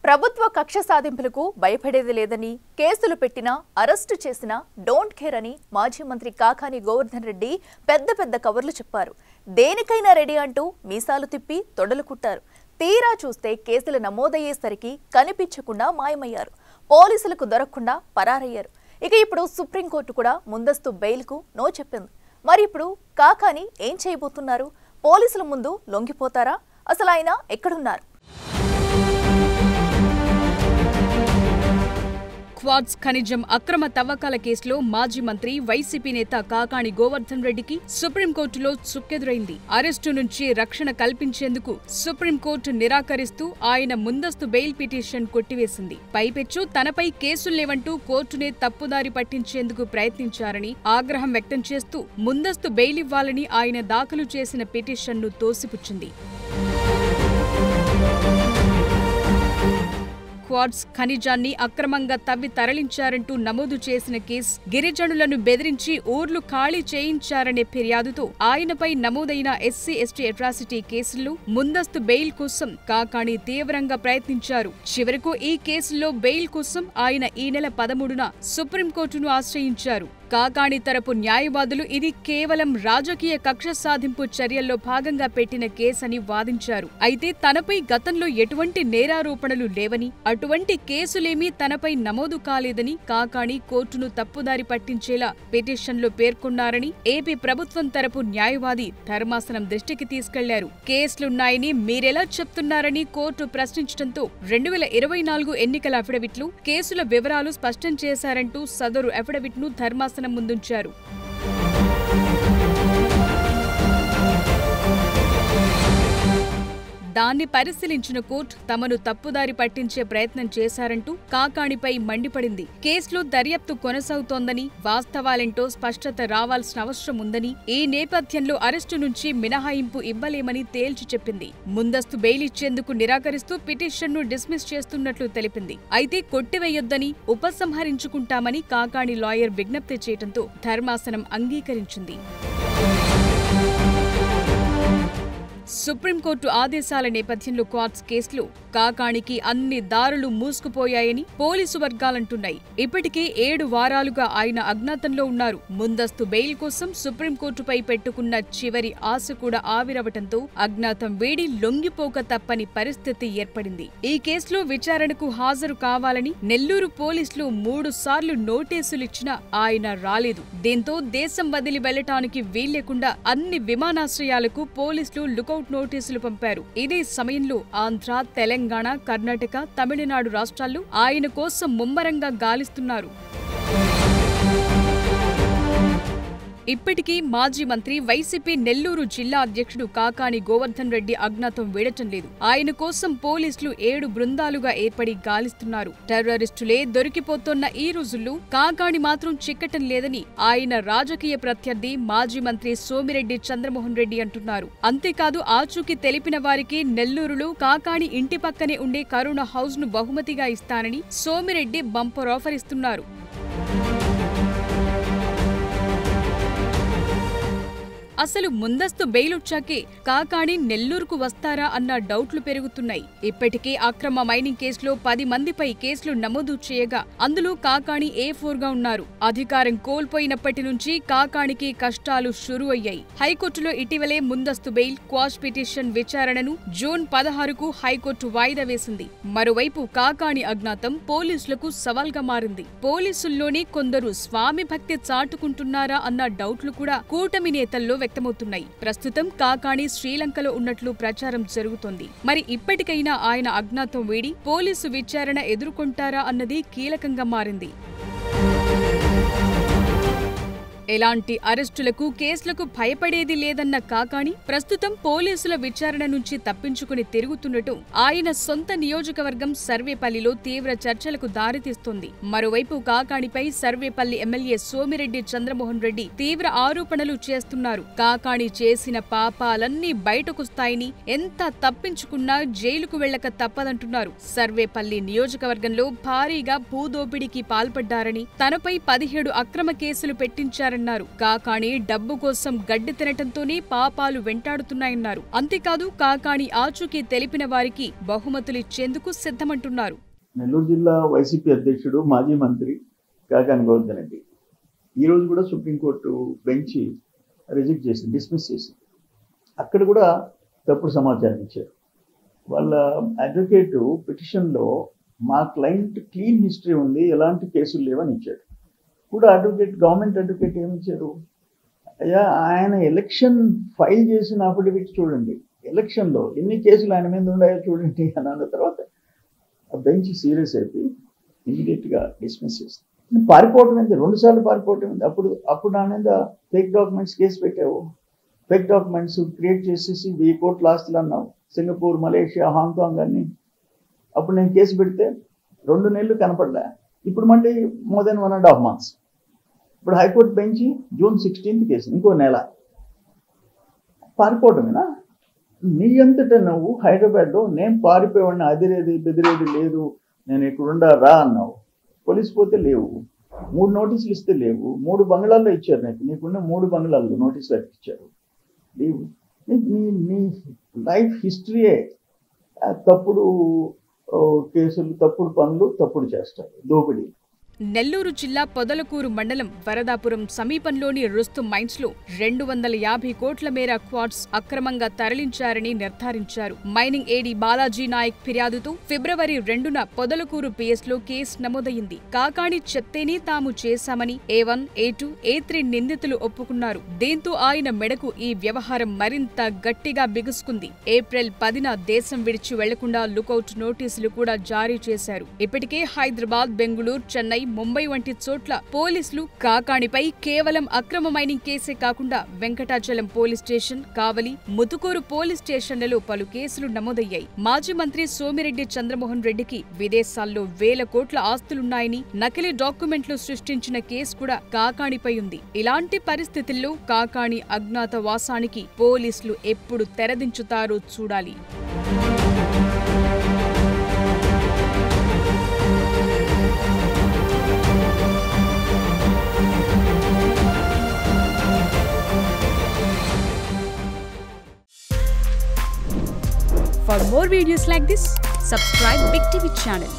ప్రభుత్వ కక్ష సాధింపులకు భయపడేది లేదని కేసులు పెట్టినా అరెస్టు చేసినా డోంట్ కేర్ అని మాజీ మంత్రి కాకాని గోవర్ధన్ రెడ్డి పెద్ద కవర్లు చెప్పారు. దేనికైనా రెడీ అంటూ మీసాలు తిప్పి తొడలు కుట్టారు. తీరా చూస్తే కేసులు నమోదయ్యేసరికి కనిపించకుండా మాయమయ్యారు. పోలీసులకు దొరకకుండా పరారయ్యారు. ఇక ఇప్పుడు సుప్రీంకోర్టు కూడా ముందస్తు బెయిల్కు నో చెప్పింది. మరి ఇప్పుడు కాకాని ఏం చేయబోతున్నారు? పోలీసుల ముందు లొంగిపోతారా? అసలు ఆయన ఎక్కడున్నారు? క్వాడ్స్ ఖనిజం అక్రమ తవ్వకాల కేసులో మాజీ మంత్రి వైసీపీ నేత కాకాని గోవర్ధన్ రెడ్డికి సుప్రీంకోర్టులో చుక్కెదురైంది. అరెస్టు నుంచి రక్షణ కల్పించేందుకు సుప్రీంకోర్టు నిరాకరిస్తూ ఆయన ముందస్తు బెయిల్ పిటిషన్ కొట్టివేసింది. పైపెచ్చు తనపై కేసుల్లేవంటూ కోర్టునే తప్పుదారి పట్టించేందుకు ప్రయత్నించారని ఆగ్రహం వ్యక్తం చేస్తూ ముందస్తు బెయిల్ ఇవ్వాలని ఆయన దాఖలు చేసిన పిటిషన్ను తోసిపుచ్చింది. క్వాడ్స్ ఖనిజాన్ని అక్రమంగా తవ్వి తరలించారంటూ నమోదు చేసిన కేసు గిరిజనులను బెదిరించి ఊర్లు ఖాళీ చేయించారనే ఫిర్యాదుతో ఆయనపై నమోదైన ఎస్సీ/ఎస్టీ అట్రాసిటీ కేసుల్లో ముందస్తు బెయిల్ కోసం కాకాని తీవ్రంగా ప్రయత్నించారు. చివరకు ఈ కేసుల్లో బెయిల్ కోసం ఆయన ఈ నెల 13న సుప్రీంకోర్టును ఆశ్రయించారు. కాకాని తరపు న్యాయవాదులు ఇది కేవలం రాజకీయ కక్ష సాధింపు చర్యల్లో భాగంగా పెట్టిన కేసని వాదించారు. అయితే తనపై గతంలో ఎటువంటి నేరారోపణలు లేవని, అటువంటి కేసులేమీ తనపై నమోదు కాలేదని కాకాని కోర్టును తప్పుదారి పట్టించేలా పిటిషన్లో పేర్కొన్నారని ఏపీ ప్రభుత్వం తరపు న్యాయవాది ధర్మాసనం దృష్టికి తీసుకెళ్లారు. కేసులున్నాయని మీరెలా చెప్తున్నారని కోర్టు ప్రశ్నించడంతో 2024 ఎన్నికల అఫిడవిట్లు కేసుల వివరాలు స్పష్టం చేశారంటూ సదరు అఫిడవిట్ను ధర్మాసనం ముందుంచారు. దాన్ని పరిశీలించిన కోర్టు తమను తప్పుదారి పట్టించే ప్రయత్నం చేశారంటూ కాకానిపై మండిపడింది. కేసులో దర్యాప్తు కొనసాగుతోందని, వాస్తవాలేంటో స్పష్టత రావాల్సిన అవసరం ఉందని, ఈ నేపథ్యంలో అరెస్టు నుంచి మినహాయింపు ఇవ్వలేమని తేల్చి చెప్పింది. ముందస్తు బెయిల్ ఇచ్చేందుకు నిరాకరిస్తూ పిటిషన్ను డిస్మిస్ చేస్తున్నట్లు తెలిపింది. అయితే కొట్టివేయొద్దని, ఉపసంహరించుకుంటామని కాకాని లాయర్ విజ్ఞప్తి చేయడంతో ధర్మాసనం అంగీకరించింది. సుప్రీంకోర్టు ఆదేశాల నేపథ్యంలో క్వాడ్స్ కేసులో కాకానికి అన్ని దారులు మూసుకుపోయాయని పోలీసు వర్గాలంటున్నాయి. ఇప్పటికే 7 వారాలుగా ఆయన అజ్ఞాతంలో ఉన్నారు. ముందస్తు బెయిల్ కోసం సుప్రీంకోర్టుపై పెట్టుకున్న చివరి ఆశ కూడా ఆవిరవటంతో అజ్ఞాతం వేడి లొంగిపోక తప్పని పరిస్థితి ఏర్పడింది. ఈ కేసులో విచారణకు హాజరు కావాలని నెల్లూరు పోలీసులు 3 సార్లు నోటీసులిచ్చినా ఆయన రాలేదు. దీంతో దేశం వదిలి వెళ్లటానికి వీల్లేకుండా అన్ని విమానాశ్రయాలకు పోలీసులు లుకౌట్ నోటీసులు పంపారు. ఇదే సమయంలో ఆంధ్ర, తెలంగాణ, కర్ణాటక, తమిళనాడు రాష్ట్రాల్లో ఆయన కోసం ముమ్మరంగా గాలిస్తున్నారు. ఇప్పటికీ మాజీ మంత్రి వైసీపీ నెల్లూరు జిల్లా అధ్యక్షుడు కాకాని గోవర్ధన్ రెడ్డి అజ్ఞాతం వీడటం లేదు. ఆయన కోసం పోలీసులు 7 బృందాలుగా ఏర్పడి గాలిస్తున్నారు. టెర్రరిస్టులే దొరికిపోతున్న ఈ రోజుల్లో కాకాని మాత్రం చిక్కటం లేదని ఆయన రాజకీయ ప్రత్యర్థి మాజీ మంత్రి సోమిరెడ్డి చంద్రమోహన్ రెడ్డి అంటున్నారు. అంతేకాదు ఆచూకీ తెలిపిన వారికి నెల్లూరులో కాకాని ఇంటి పక్కనే ఉండే కరోనా హౌస్ ను బహుమతిగా ఇస్తానని సోమిరెడ్డి బంపర్ ఆఫర్ ఇస్తున్నారు. అసలు ముందస్తు బెయిల్ వచ్చాకే కాకాని నెల్లూరుకు వస్తారా అన్న డౌట్లు పెరుగుతున్నాయి. ఇప్పటికే అక్రమ మైనింగ్ కేసులో 10 మందిపై కేసులు నమోదు చేయగా అందులో కాకాని A4గా ఉన్నారు. అధికారం కోల్పోయినప్పటి నుంచి కాకానికి కష్టాలు షురూ అయ్యాయి. హైకోర్టులో ఇటీవలే ముందస్తు బెయిల్ క్వాష్ పిటిషన్ విచారణను జూన్ 16కు హైకోర్టు వాయిదా వేసింది. మరోవైపు కాకాని అజ్ఞాతం పోలీసులకు సవాల్గా మారింది. పోలీసుల్లోనే కొందరు స్వామి భక్తి చాటుకుంటున్నారా అన్న డౌట్లు కూడా కూటమి నేతల్లో వ్యక్తమవుతున్నాయి. ప్రస్తుతం కాకాని శ్రీలంకలో ఉన్నట్లు ప్రచారం జరుగుతోంది. మరి ఇప్పటికైనా ఆయన అజ్ఞాతం వీడి పోలీసు విచారణ ఎదుర్కొంటారా అన్నది కీలకంగా మారింది. ఎలాంటి అరెస్టులకు, కేసులకు భయపడేది లేదన్న కాకాని ప్రస్తుతం పోలీసుల విచారణ నుంచి తప్పించుకుని తిరుగుతున్నట్టు ఆయన సొంత నియోజకవర్గం సర్వేపల్లిలో తీవ్ర చర్చలకు దారితీస్తోంది. మరోవైపు కాకానిపై సర్వేపల్లి ఎమ్మెల్యే సోమిరెడ్డి చంద్రమోహన్ రెడ్డి తీవ్ర ఆరోపణలు చేస్తున్నారు. కాకాని చేసిన పాపాలన్నీ బయటకొస్తాయని, ఎంత తప్పించుకున్నా జైలుకు వెళ్లక తప్పదంటున్నారు. సర్వేపల్లి నియోజకవర్గంలో భారీగా భూదోపిడీకి పాల్పడ్డారని, తనపై 17 అక్రమ కేసులు పెట్టించారని చేశారన్నారు. కాకాణి డబ్బు కోసం గడ్డి తినటంతోనే పాపాలు వెంటాడుతున్నాయన్నారు. అంతేకాదు కాకాణి ఆచూకీ తెలిపిన వారికి బహుమతులు ఇచ్చేందుకు సిద్ధమంటున్నారు. నెల్లూరు జిల్లా వైసీపీ అధ్యక్షుడు మాజీ మంత్రి కాకాని గోవర్ధన్ రెడ్డి ఈ రోజు కూడా సుప్రీంకోర్టు బెంచ్ రిజెక్ట్ చేసింది, డిస్మిస్ చేసింది. అక్కడ కూడా తప్పుడు సమాచారం ఇచ్చారు. వాళ్ళ అడ్వకేటు పిటిషన్లో మా క్లయింట్ క్లీన్ హిస్టరీ ఉంది, ఎలాంటి కేసులు లేవని ఇచ్చాడు. కూడా గవర్నమెంట్ అడ్వకేట్ ఏమి ఇచ్చారు, అయ్యా ఆయన ఎలక్షన్ ఫైల్ చేసిన అఫిడవిట్ చూడండి, ఎలక్షన్లో ఎన్ని కేసులు ఆయన మీద ఉన్నాయో చూడండి అని అన్న తర్వాత బెంచ్ సీరియస్ అయిపోయి ఇమీడియట్గా డిస్మిస్ చేస్తుంది. పారిపోవటం ఏంటి, 2 సార్లు పారిపోవటం ఏంటి. అప్పుడు నా మీద ఫేక్ డాక్యుమెంట్స్ కేసు పెట్టావు, ఫేక్ డాక్యుమెంట్స్ క్రియేట్ చేసేసి 1000 కోట్ల ఆస్తులు అన్నావు, సింగపూర్, మలేషియా, హాంకాంగ్ అన్ని. అప్పుడు నేను కేసు పెడితే 2 నెలలు కనపడలే, ఇప్పుడు మళ్ళీ మోర్ దెన్ 1.5 months. ఇప్పుడు high court bench June 16th case, ఇంకో నెల. పారిపోవటమేనా? నీ అంతటా నువ్వు హైదరాబాద్లో నేను పారిపోయేవాడిని, అదిరేది బెదిరేది లేదు, నేను ఇక్కడ రా అన్నావు. పోలీసు పోతే లేవు, 3 నోటీసులు ఇస్తే లేవు, 3 బంగ్లాల్లో ఇచ్చారు నీకున్న 3 బంగ్లాల్లో నోటీసులు ఇచ్చారు. లేవు. నీ లైఫ్ హిస్టరీయే తప్పుడు కేసులు, తప్పుడు పనులు, తప్పుడు చేస్తారు, దోపిడీ. నెల్లూరు జిల్లా పొదలకూరు మండలం వరదాపురం సమీపంలోని రుస్తుం మైన్స్ లో 250 కోట్ల మేర క్వార్ట్స్ అక్రమంగా తరలించారని నిర్ధారించారు. మైనింగ్ ఏడీ బాలాజీ నాయక్ ఫిర్యాదుతో ఫిబ్రవరి 2న పొదలకూరు పిఎస్ లో కేసు నమోదయింది. కాకాణి చెప్తేనే తాము చేశామని A1, A2, A3 నిందితులు ఒప్పుకున్నారు. దీంతో ఆయన మెడకు ఈ వ్యవహారం మరింత గట్టిగా బిగుసుకుంది. ఏప్రిల్ 10న దేశం విడిచి వెళ్లకుండా లుకౌట్ నోటీసులు కూడా జారీ చేశారు. ఇప్పటికే హైదరాబాద్, బెంగుళూరు, చెన్నై, ముంబై వంటి చోట్ల పోలీసులు కాకాణిపై కేవలం అక్రమ మైనింగ్ కేసే కాకుండా వెంకటాచలం పోలీస్ స్టేషన్, కావలి, ముతుకూరు పోలీస్ స్టేషన్లలో పలు కేసులు నమోదయ్యాయి. మాజీ మంత్రి సోమిరెడ్డి చంద్రమోహన్ రెడ్డికి విదేశాల్లో 1000 కోట్ల ఆస్తులున్నాయని నకిలీ డాక్యుమెంట్లు సృష్టించిన కేసు కూడా కాకాణిపై ఉంది. ఇలాంటి పరిస్థితుల్లో కాకాణి అజ్ఞాతవాసానికి పోలీసులు ఎప్పుడు తెరదించుతారో చూడాలి. For more videos like this, subscribe Big TV channel.